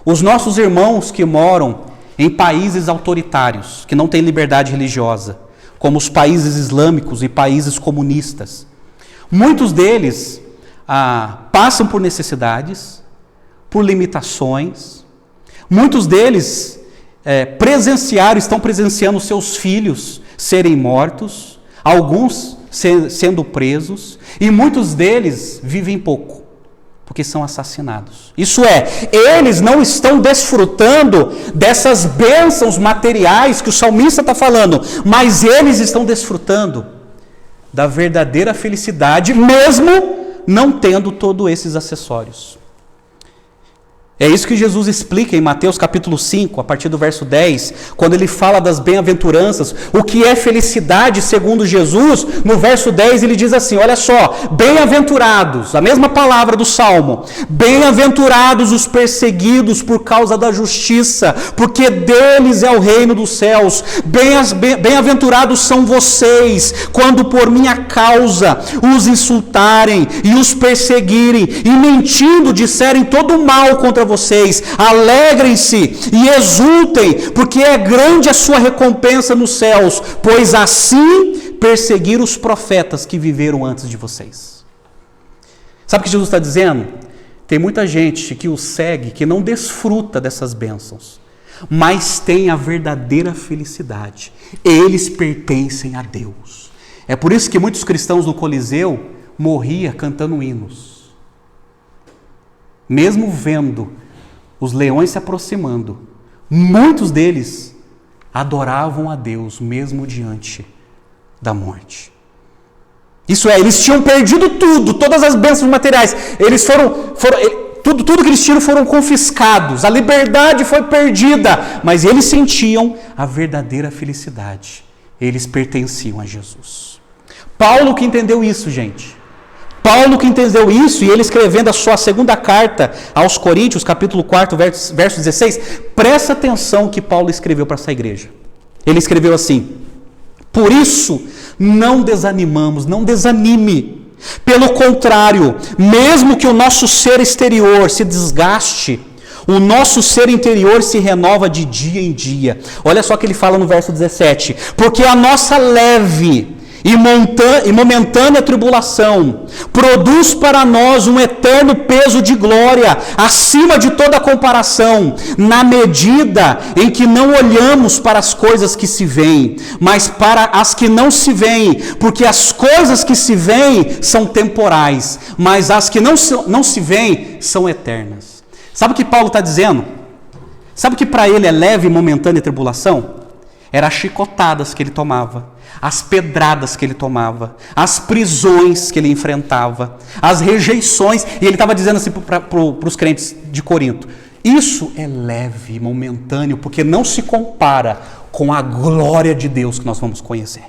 Os nossos irmãos que moram em países autoritários, que não têm liberdade religiosa, como os países islâmicos e países comunistas, muitos deles passam por necessidades, por limitações. Muitos deles estão presenciando seus filhos serem mortos, alguns sendo presos, e muitos deles vivem pouco, porque são assassinados. Isso é, eles não estão desfrutando dessas bênçãos materiais que o salmista está falando, mas eles estão desfrutando da verdadeira felicidade, mesmo não tendo todos esses acessórios. É isso que Jesus explica em Mateus capítulo 5, a partir do verso 10, quando ele fala das bem-aventuranças, o que é felicidade segundo Jesus. No verso 10 ele diz assim, olha só, bem-aventurados, a mesma palavra do Salmo, bem-aventurados os perseguidos por causa da justiça, porque deles é o reino dos céus. Bem-aventurados são vocês, quando por minha causa os insultarem e os perseguirem, e mentindo disserem todo o mal contra vocês. Alegrem-se e exultem, porque é grande a sua recompensa nos céus, pois assim perseguir os profetas que viveram antes de vocês. Sabe o que Jesus está dizendo? Tem muita gente que o segue, que não desfruta dessas bênçãos, mas tem a verdadeira felicidade. Eles pertencem a Deus. É por isso que muitos cristãos no Coliseu morriam cantando hinos. Mesmo vendo os leões se aproximando, muitos deles adoravam a Deus mesmo diante da morte. Isso é, eles tinham perdido tudo, todas as bênçãos materiais. Eles tudo que eles tinham foram confiscados, a liberdade foi perdida, mas eles sentiam a verdadeira felicidade. Eles pertenciam a Jesus. Paulo que entendeu isso, gente. Paulo que entendeu isso, e ele escrevendo a sua segunda carta aos Coríntios, capítulo 4, verso 16, presta atenção que Paulo escreveu para essa igreja. Ele escreveu assim: por isso, não desanimamos, não desanime. Pelo contrário, mesmo que o nosso ser exterior se desgaste, o nosso ser interior se renova de dia em dia. Olha só o que ele fala no verso 17. Porque a nossa leve e momentânea tribulação produz para nós um eterno peso de glória, acima de toda comparação, na medida em que não olhamos para as coisas que se veem, mas para as que não se veem, porque as coisas que se veem são temporais, mas as que não se veem são eternas. Sabe o que Paulo está dizendo? Sabe o que para ele é leve e momentânea tribulação? Eram as chicotadas que ele tomava, as pedradas que ele tomava, as prisões que ele enfrentava, as rejeições. E ele estava dizendo assim para os crentes de Corinto: isso é leve, momentâneo, porque não se compara com a glória de Deus que nós vamos conhecer.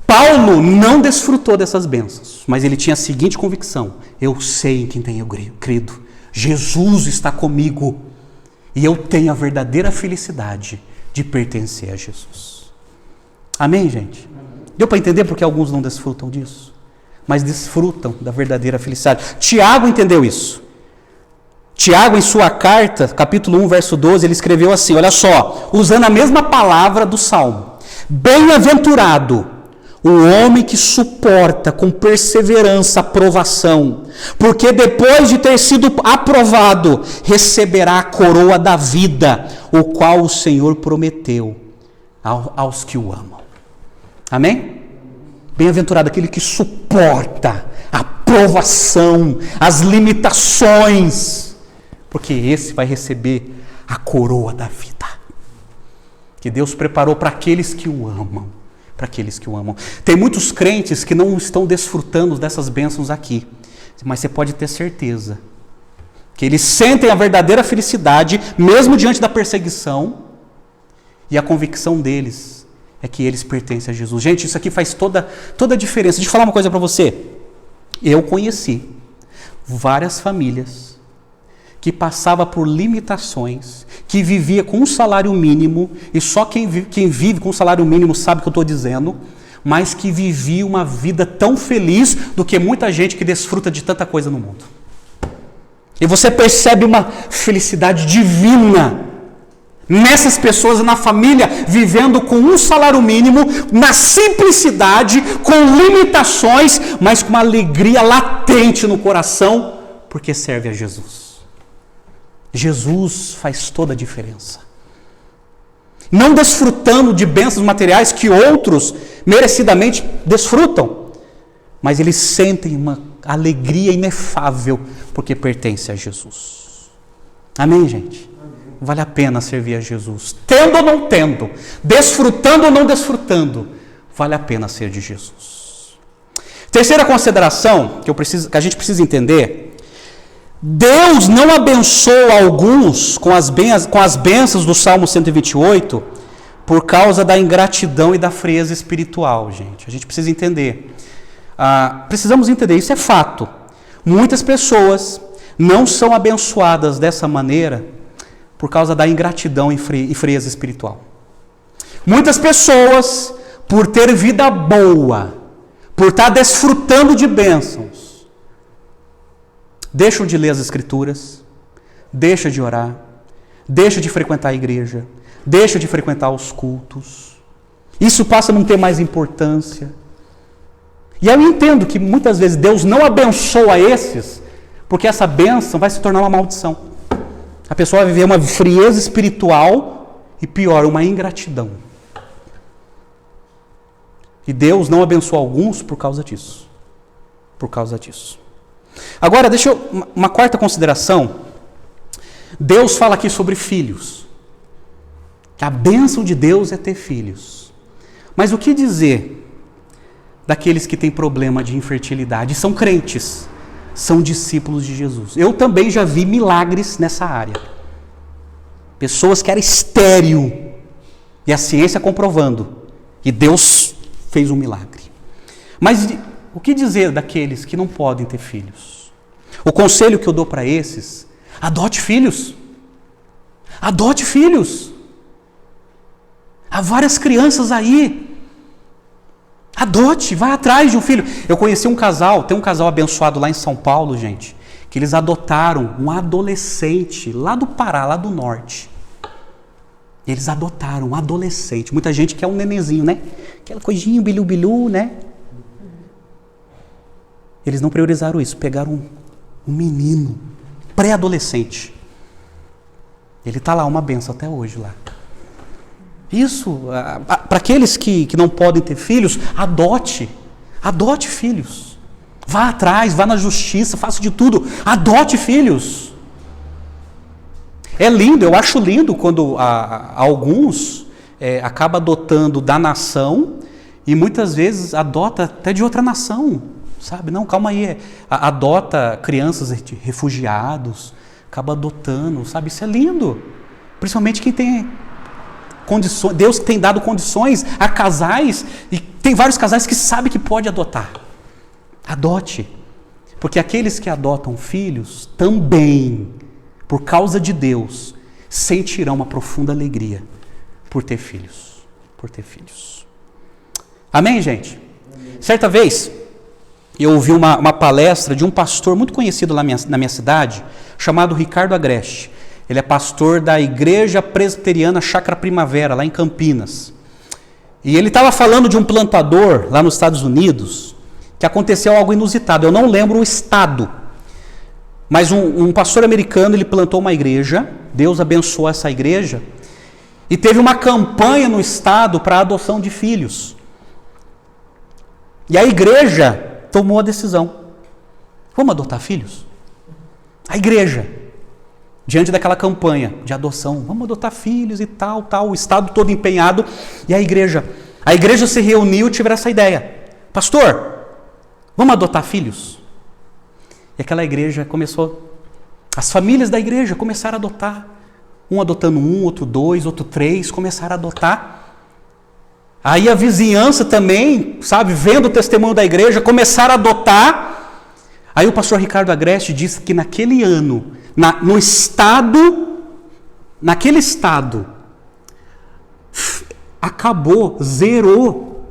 Paulo não desfrutou dessas bênçãos, mas ele tinha a seguinte convicção: eu sei em quem tenho crido, Jesus está comigo. E eu tenho a verdadeira felicidade de pertencer a Jesus. Amém, gente? Deu para entender porque alguns não desfrutam disso? Mas desfrutam da verdadeira felicidade. Tiago entendeu isso. Tiago, em sua carta, capítulo 1, verso 12, ele escreveu assim, olha só, usando a mesma palavra do Salmo: bem-aventurado o homem que suporta com perseverança a provação, porque depois de ter sido aprovado, receberá a coroa da vida, o qual o Senhor prometeu aos que o amam. Amém? Bem-aventurado aquele que suporta a provação, as limitações, porque esse vai receber a coroa da vida, que Deus preparou para aqueles que o amam. Para aqueles que o amam. Tem muitos crentes que não estão desfrutando dessas bênçãos aqui, mas você pode ter certeza que eles sentem a verdadeira felicidade mesmo diante da perseguição, e a convicção deles é que eles pertencem a Jesus. Gente, isso aqui faz toda a diferença. Deixa eu falar uma coisa para você. Eu conheci várias famílias que passava por limitações, que vivia com um salário mínimo, e só quem vive com um salário mínimo sabe o que eu estou dizendo, mas que vivia uma vida tão feliz do que muita gente que desfruta de tanta coisa no mundo. E você percebe uma felicidade divina nessas pessoas, na família, vivendo com um salário mínimo, na simplicidade, com limitações, mas com uma alegria latente no coração, porque serve a Jesus. Jesus faz toda a diferença. Não desfrutando de bênçãos materiais que outros merecidamente desfrutam, mas eles sentem uma alegria inefável porque pertence a Jesus. Amém, gente? Vale a pena servir a Jesus. Tendo ou não tendo, desfrutando ou não desfrutando, vale a pena ser de Jesus. Terceira consideração que a gente precisa entender: Deus não abençoa alguns com as bênçãos do Salmo 128 por causa da ingratidão e da frieza espiritual, gente. A gente precisa entender. Precisamos entender, isso é fato. Muitas pessoas não são abençoadas dessa maneira por causa da ingratidão e frieza espiritual. Muitas pessoas, por ter vida boa, por estar desfrutando de bênçãos, deixam de ler as Escrituras, deixam de orar, deixam de frequentar a igreja, deixam de frequentar os cultos. Isso passa a não ter mais importância. E eu entendo que muitas vezes Deus não abençoa esses, porque essa bênção vai se tornar uma maldição. A pessoa vai viver uma frieza espiritual e pior, uma ingratidão. E Deus não abençoa alguns por causa disso. Por causa disso. Agora, uma quarta consideração. Deus fala aqui sobre filhos. Que a bênção de Deus é ter filhos. Mas o que dizer daqueles que têm problema de infertilidade? São crentes, são discípulos de Jesus. Eu também já vi milagres nessa área. Pessoas que eram estéril, e a ciência comprovando, e Deus fez um milagre. Mas o que dizer daqueles que não podem ter filhos? O conselho que eu dou para esses: adote filhos. Adote filhos. Há várias crianças aí. Adote, vai atrás de um filho. Eu conheci um casal, tem um casal abençoado lá em São Paulo, gente, que eles adotaram um adolescente lá do Pará, lá do norte. Eles adotaram um adolescente. Muita gente quer um nenenzinho, né? Aquela coisinha, bilu-bilu, né? Eles não priorizaram isso, pegaram um menino, pré-adolescente. Ele está lá, uma benção até hoje lá. Isso, para aqueles que não podem ter filhos, adote filhos. Vá atrás, vá na justiça, faça de tudo, adote filhos. É lindo, eu acho lindo quando alguns acabam adotando da nação e muitas vezes adota até de outra nação, sabe? Não, calma aí, adota crianças de refugiados, acaba adotando, sabe? Isso é lindo, principalmente quem tem condições. Deus tem dado condições a casais, e tem vários casais que sabem que pode adotar. Adote, porque aqueles que adotam filhos também, por causa de Deus, sentirão uma profunda alegria por ter filhos. Por ter filhos. Amém, gente? Amém. Certa vez, eu ouvi uma palestra de um pastor muito conhecido lá na minha cidade, chamado Ricardo Agreste. Ele é pastor da Igreja Presbiteriana Chácara Primavera, lá em Campinas. E ele estava falando de um plantador lá nos Estados Unidos, que aconteceu algo inusitado. Eu não lembro o estado, mas um pastor americano, ele plantou uma igreja, Deus abençoou essa igreja, e teve uma campanha no estado para a adoção de filhos. E a igreja tomou a decisão: vamos adotar filhos? A igreja, diante daquela campanha de adoção, vamos adotar filhos e tal, o estado todo empenhado, e a igreja se reuniu e tiveram essa ideia: pastor, vamos adotar filhos? E aquela igreja começou, as famílias da igreja começaram a adotar, um adotando um, outro dois, outro três, começaram a adotar. Aí a vizinhança também, sabe, vendo o testemunho da igreja, começaram a adotar. Aí o pastor Ricardo Agreste disse que naquele ano, naquele estado, zerou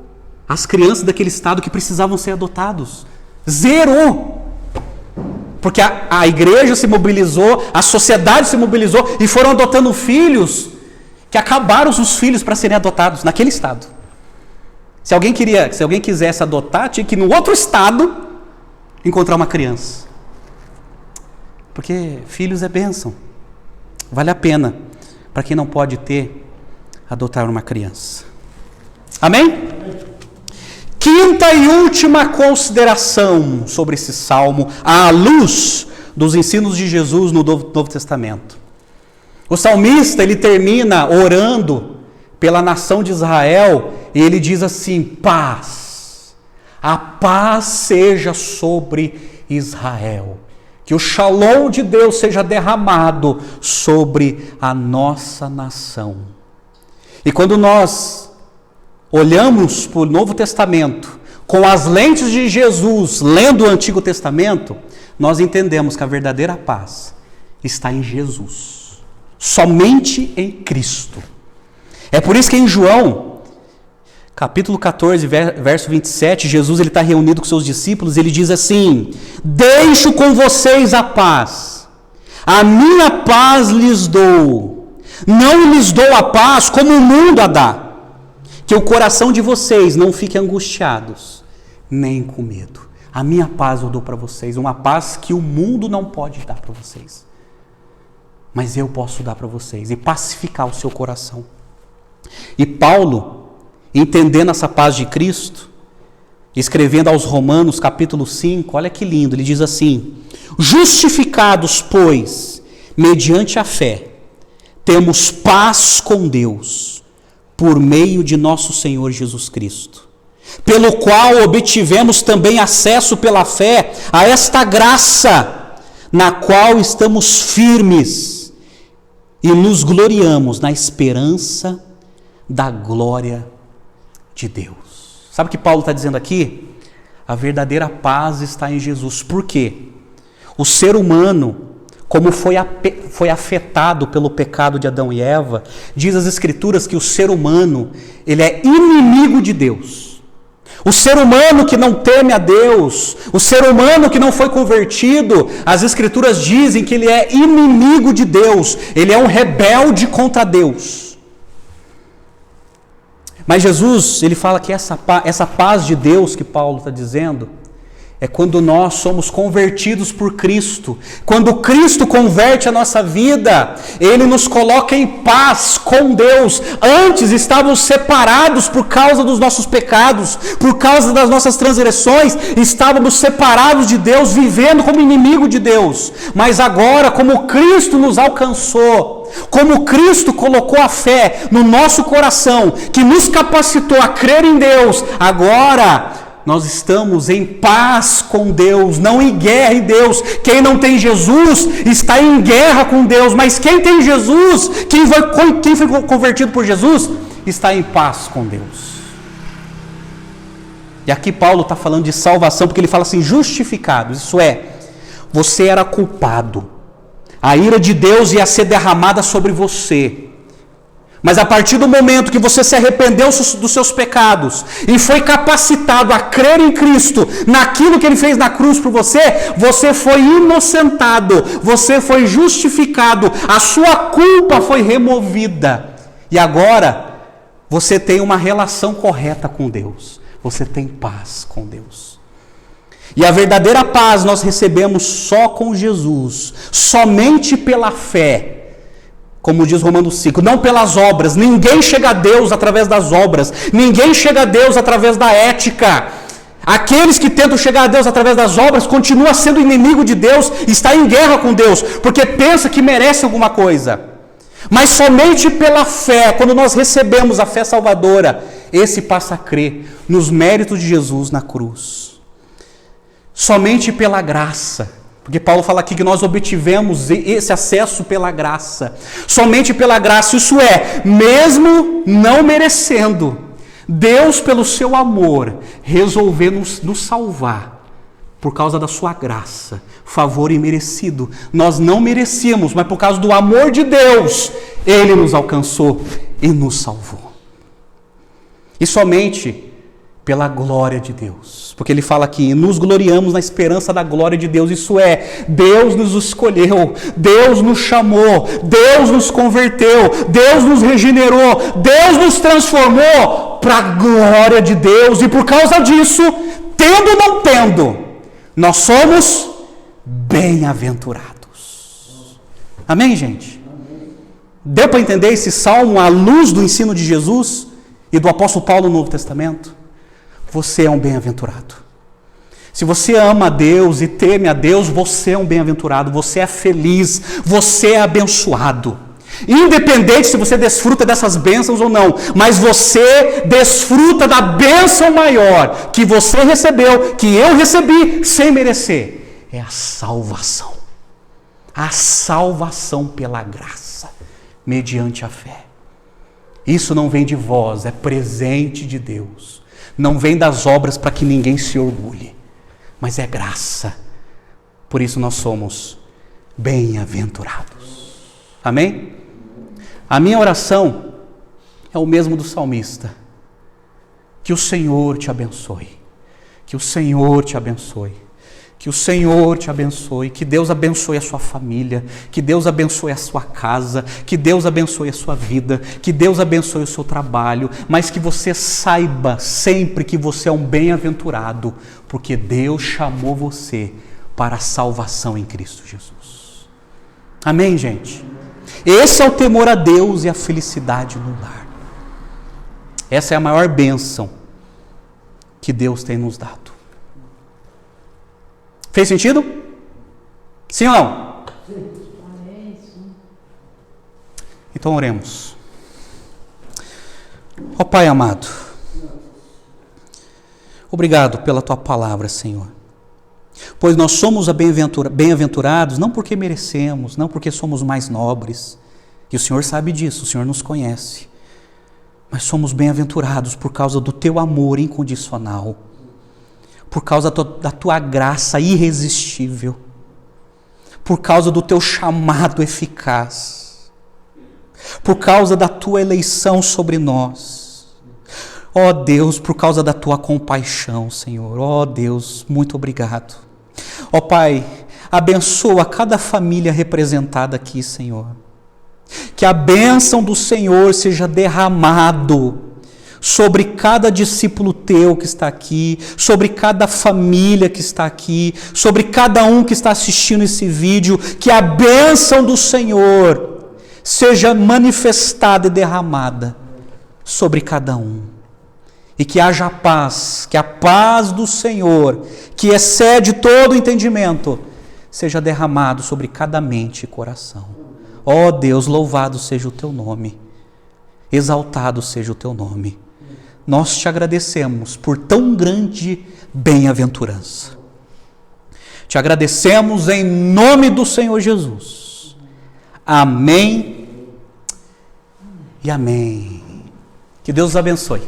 as crianças daquele estado que precisavam ser adotados. Zerou! Porque a igreja se mobilizou, a sociedade se mobilizou e foram adotando filhos, que acabaram os filhos para serem adotados naquele estado. Se alguém quisesse adotar, tinha que ir no outro estado encontrar uma criança. Porque filhos é bênção. Vale a pena, para quem não pode ter, adotar uma criança. Amém? Quinta e última consideração sobre esse salmo, à luz dos ensinos de Jesus no Novo Testamento. O salmista, ele termina orando pela nação de Israel, e ele diz assim: paz, a paz seja sobre Israel. Que o shalom de Deus seja derramado sobre a nossa nação. E quando nós olhamos para o Novo Testamento com as lentes de Jesus, lendo o Antigo Testamento, nós entendemos que a verdadeira paz está em Jesus, somente em Cristo. É por isso que em João, capítulo 14, verso 27, Jesus está reunido com seus discípulos, ele diz assim: deixo com vocês a paz, a minha paz lhes dou, não lhes dou a paz como o mundo a dá. que o coração de vocês não fique angustiados, nem com medo. A minha paz eu dou para vocês, uma paz que o mundo não pode dar para vocês. Mas eu posso dar para vocês e pacificar o seu coração. E Paulo, entendendo essa paz de Cristo, escrevendo aos Romanos capítulo 5, olha que lindo, ele diz assim: justificados, pois, mediante a fé, temos paz com Deus, por meio de nosso Senhor Jesus Cristo, pelo qual obtivemos também acesso pela fé a esta graça, na qual estamos firmes e nos gloriamos na esperança da glória de Deus. Sabe o que Paulo está dizendo aqui? A verdadeira paz está em Jesus. Por quê? O ser humano, como foi afetado pelo pecado de Adão e Eva, diz as Escrituras que o ser humano, ele é inimigo de Deus. O ser humano que não teme a Deus, o ser humano que não foi convertido, as Escrituras dizem que ele é inimigo de Deus, ele é um rebelde contra Deus. Mas Jesus, ele fala que essa paz de Deus que Paulo está dizendo, é quando nós somos convertidos por Cristo. Quando Cristo converte a nossa vida, Ele nos coloca em paz com Deus. Antes estávamos separados por causa dos nossos pecados, por causa das nossas transgressões, estávamos separados de Deus, vivendo como inimigo de Deus. Mas agora, como Cristo nos alcançou, como Cristo colocou a fé no nosso coração, que nos capacitou a crer em Deus, agora nós estamos em paz com Deus, não em guerra em Deus. Quem não tem Jesus está em guerra com Deus, mas quem tem Jesus, quem foi convertido por Jesus, está em paz com Deus. E aqui Paulo está falando de salvação, porque ele fala assim, justificados, isso é, você era culpado, a ira de Deus ia ser derramada sobre você. Mas a partir do momento que você se arrependeu dos seus pecados e foi capacitado a crer em Cristo, naquilo que Ele fez na cruz por você, você foi inocentado, você foi justificado, a sua culpa foi removida. E agora, você tem uma relação correta com Deus, você tem paz com Deus. E a verdadeira paz nós recebemos só com Jesus, somente pela fé. Como diz Romanos 5, não pelas obras. Ninguém chega a Deus através das obras. Ninguém chega a Deus através da ética. Aqueles que tentam chegar a Deus através das obras continuam sendo inimigo de Deus, está em guerra com Deus, porque pensa que merece alguma coisa. Mas somente pela fé, quando nós recebemos a fé salvadora, esse passa a crer nos méritos de Jesus na cruz. Somente pela graça. Porque Paulo fala aqui que nós obtivemos esse acesso pela graça. Somente pela graça, isso é, mesmo não merecendo, Deus, pelo seu amor, resolveu nos salvar por causa da sua graça, favor imerecido. Nós não merecíamos, mas por causa do amor de Deus, Ele nos alcançou e nos salvou. E somente pela glória de Deus, porque ele fala aqui, nos gloriamos na esperança da glória de Deus, isso é, Deus nos escolheu, Deus nos chamou, Deus nos converteu, Deus nos regenerou, Deus nos transformou para a glória de Deus, e por causa disso, tendo ou não tendo, nós somos bem-aventurados. Amém, gente? Deu para entender esse salmo à luz do ensino de Jesus e do apóstolo Paulo no Novo Testamento? Você é um bem-aventurado. Se você ama a Deus e teme a Deus, você é um bem-aventurado, você é feliz, você é abençoado. Independente se você desfruta dessas bênçãos ou não, mas você desfruta da bênção maior que você recebeu, que eu recebi sem merecer. É a salvação. A salvação pela graça, mediante a fé. Isso não vem de vós, é presente de Deus. Não vem das obras para que ninguém se orgulhe, mas é graça. Por isso nós somos bem-aventurados. Amém? A minha oração é o mesmo do salmista. Que o Senhor te abençoe. Que o Senhor te abençoe. Que o Senhor te abençoe, que Deus abençoe a sua família, que Deus abençoe a sua casa, que Deus abençoe a sua vida, que Deus abençoe o seu trabalho, mas que você saiba sempre que você é um bem-aventurado, porque Deus chamou você para a salvação em Cristo Jesus. Amém, gente? Esse é o temor a Deus e a felicidade no lar. Essa é a maior bênção que Deus tem nos dado. Fez sentido? Sim ou não? Sim. Então oremos. Ó Pai amado, obrigado pela Tua palavra, Senhor. Pois nós somos bem-aventurados não porque merecemos, não porque somos mais nobres, e o Senhor sabe disso, o Senhor nos conhece, mas somos bem-aventurados por causa do Teu amor incondicional, por causa da Tua graça irresistível, por causa do Teu chamado eficaz, por causa da Tua eleição sobre nós. Ó Deus, por causa da Tua compaixão, Senhor. Ó Deus, muito obrigado. Ó Pai, abençoa cada família representada aqui, Senhor. Que a bênção do Senhor seja derramado sobre cada discípulo Teu que está aqui, sobre cada família que está aqui, sobre cada um que está assistindo esse vídeo, que a bênção do Senhor seja manifestada e derramada sobre cada um. E que haja paz, que a paz do Senhor, que excede todo entendimento, seja derramado sobre cada mente e coração. Ó Deus, louvado seja o Teu nome, exaltado seja o Teu nome. Nós te agradecemos por tão grande bem-aventurança. Te agradecemos em nome do Senhor Jesus. Amém e amém. Que Deus os abençoe.